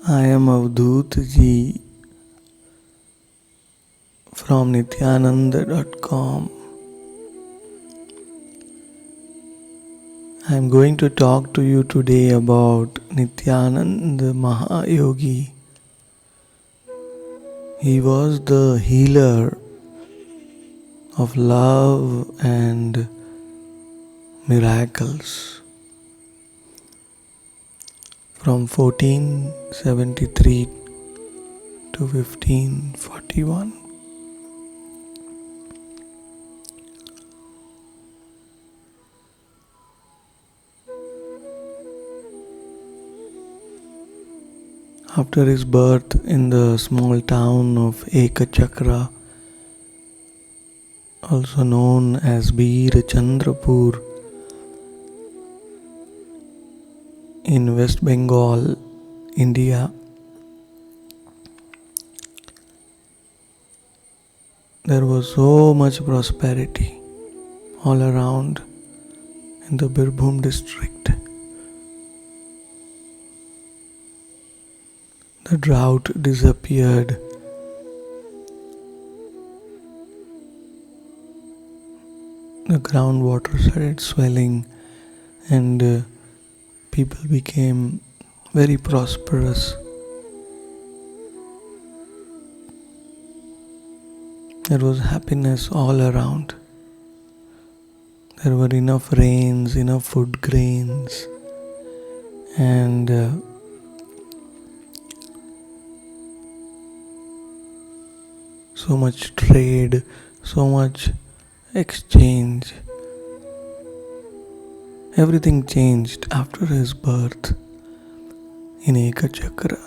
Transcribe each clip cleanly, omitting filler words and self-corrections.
I am Avdut ji from nityananda.com. I am going to talk to you today about Nityananda Mahayogi. He was the healer of love and miracles. From 1473 to 1541. After his birth in the small town of Ekachakra, also known as Bir Chandrapur, in West Bengal, India, there was so much prosperity all around in the Birbhum district. The drought disappeared. The groundwater started swelling and people became very prosperous. There was happiness all around. There were enough rains, enough food grains, and so much trade, so much exchange. Everything changed after his birth in Ekachakra.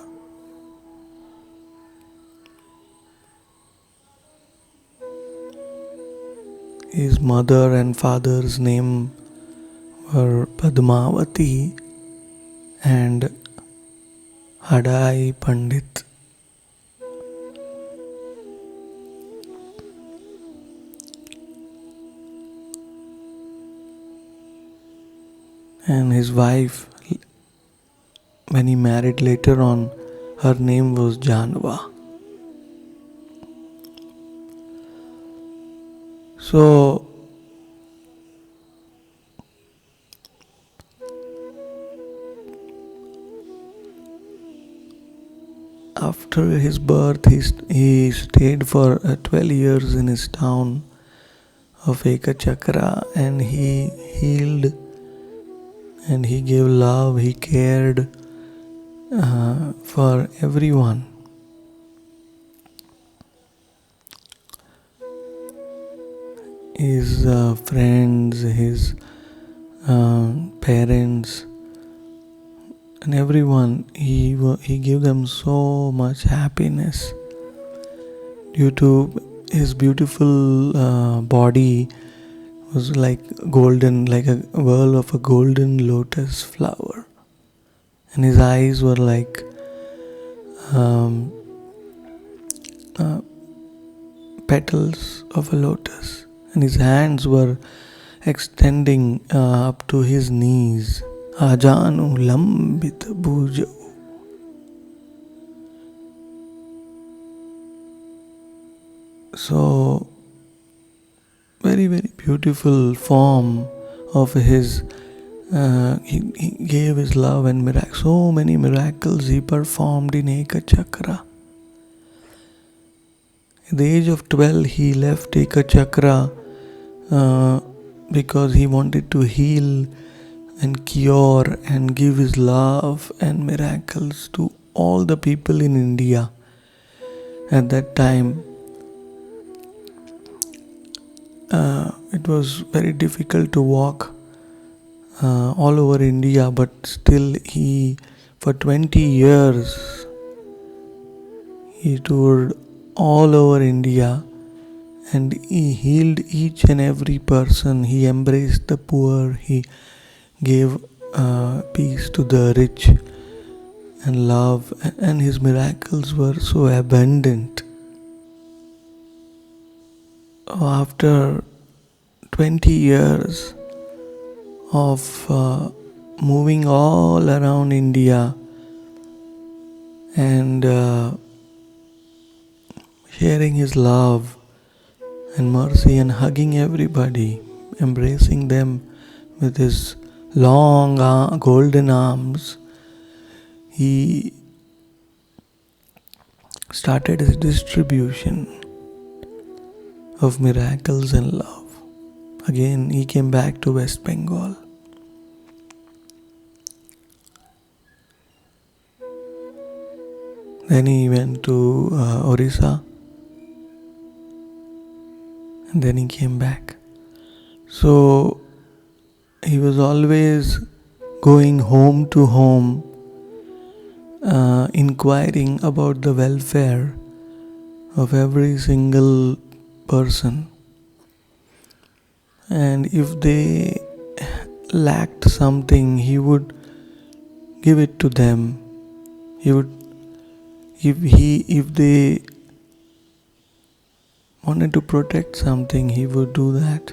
His mother and father's name were Padmavati and Hadai Pandit. And his wife, when he married later on, her name was Janva. So, after his birth, he stayed for 12 years in his town of Ekachakra, and he healed and he gave love, he cared for everyone. His friends, his parents, and everyone, he gave them so much happiness due to his beautiful body was like golden, like a whirl of a golden lotus flower, and his eyes were like petals of a lotus, and his hands were extending up to his knees. Ajanu lambit bhujau. So, very, very beautiful form of his. He gave his love and miracles. So many miracles he performed in Ekachakra. At the age of 12, he left Ekachakra because he wanted to heal and cure and give his love and miracles to all the people in India. At that time, it was very difficult to walk all over India, but still for 20 years, he toured all over India and he healed each and every person. He embraced the poor, he gave peace to the rich and love, and his miracles were so abundant. After 20 years of moving all around India and sharing his love and mercy and hugging everybody, embracing them with his long golden arms. He started his distribution of miracles and love. Again, he came back to West Bengal. Then he went to Orissa, and then he came back. So he was always going home to home, inquiring about the welfare of every single person. And if they lacked something, he would give it to them. He would, if they wanted to protect something, he would do that.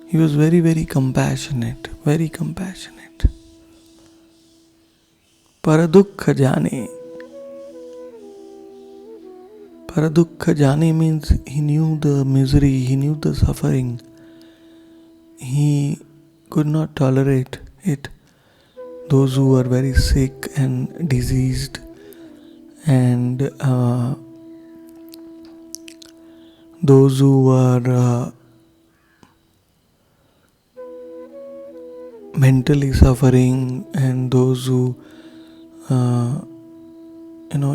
He was very, very compassionate, very compassionate. Paradukha jane. Paradukha jane means he knew the misery, he knew the suffering. He could not tolerate it. Those who were very sick and diseased and those who were mentally suffering, and those who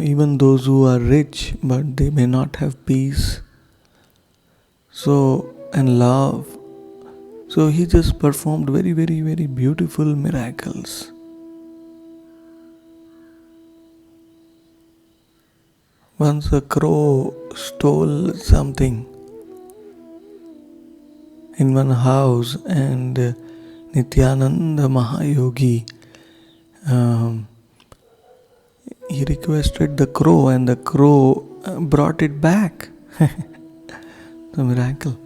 even those who are rich but they may not have peace, and love. So he just performed very, very, very beautiful miracles. Once a crow stole something in one house, and Nityananda Mahayogi, he requested the crow, and the crow brought it back. The miracle.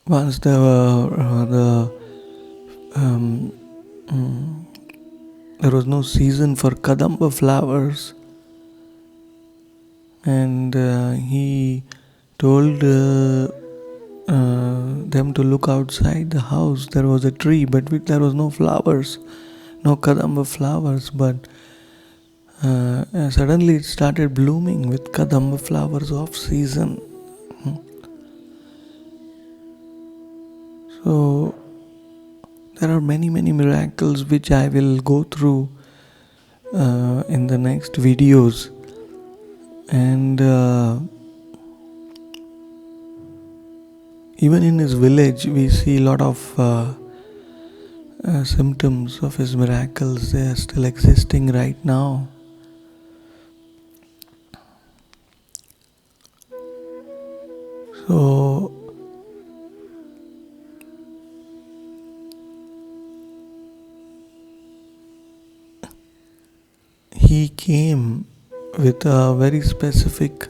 Once there was no season for kadamba flowers, and he told them to look outside the house. There was a tree, but there was no flowers, no kadamba flowers, but suddenly it started blooming with kadamba flowers off season. So there are many, many miracles which I will go through in the next videos. And even in his village, we see a lot of symptoms of his miracles. They are still existing right now. So he came with a very specific,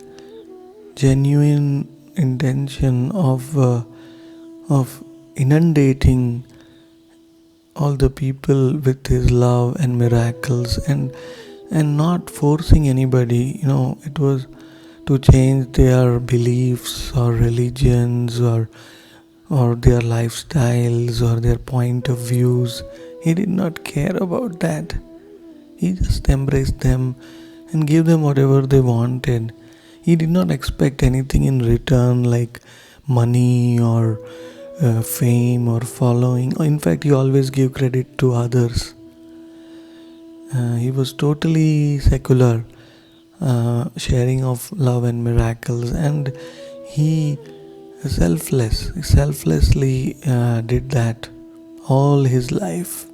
genuine intention of inundating all the people with his love and miracles, and not forcing anybody. It was to change their beliefs or religions or their lifestyles or their point of views. He did not care about that. He just embraced them and gave them whatever they wanted. He did not expect anything in return, like money or fame or following. In fact, he always gave credit to others. He was totally secular, sharing of love and miracles, and he selflessly did that all his life.